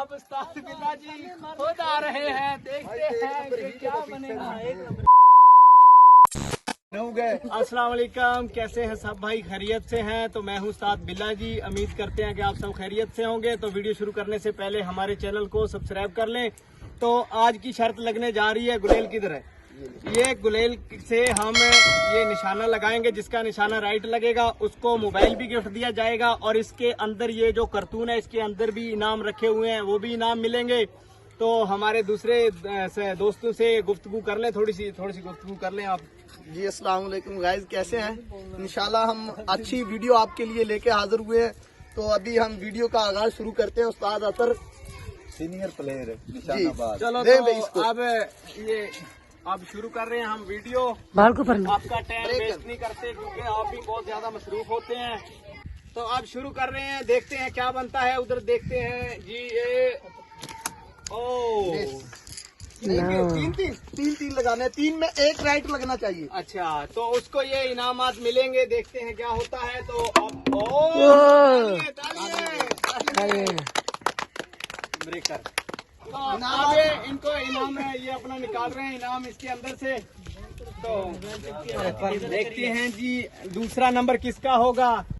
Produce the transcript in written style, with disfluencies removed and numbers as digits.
अब उस्ताद बिल्ला जी खुद आ रहे हैं, देखते हैं कि क्या बनेगा। अस्सलाम वालेकुम, कैसे हैं सब भाई? खैरियत से हैं? तो मैं हूं उस्ताद बिल्ला जी, उम्मीद करते हैं कि आप सब खैरियत से होंगे। तो वीडियो शुरू करने से पहले हमारे चैनल को सब्सक्राइब कर लें। तो आज की शर्त लगने जा रही है, गुलेल किधर है? ये गुलेल से हम ये निशाना लगाएंगे, जिसका निशाना राइट लगेगा उसको मोबाइल भी गिफ्ट दिया जाएगा, और इसके अंदर ये जो कार्टून है इसके अंदर भी इनाम रखे हुए हैं, वो भी इनाम मिलेंगे। तो हमारे दूसरे दोस्तों से गुफ्तगू कर लें, थोड़ी सी गुफ्तगू कर लें आप। जी अस्सलाम वालेकुम गाइस, कैसे हैं? इंशाल्लाह हम अच्छी वीडियो आपके लिए लेके हाजिर हुए हैं। तो अभी हम वीडियो का आगाज शुरू करते हैं। उस्ताद अतर सीनियर प्लेयर है निशानाबाद। चलो तो अब शुरू कर रहे हैं हम वीडियो। आपका टाइम वेस्ट नहीं करते क्योंकि आप भी बहुत ज्यादा मसरूफ होते हैं। तो अब शुरू कर रहे हैं, देखते हैं क्या बनता है। उधर देखते हैं जी, ये तीन लगाने, तीन में एक राइट लगना चाहिए। अच्छा, तो उसको ये इनामात मिलेंगे, देखते हैं क्या होता है। तो अब ब्रेकर, तो अब इनको इनाम है, ये अपना निकाल रहे हैं इनाम इसके अंदर से। तो देखते हैं जी दूसरा नंबर किसका होगा।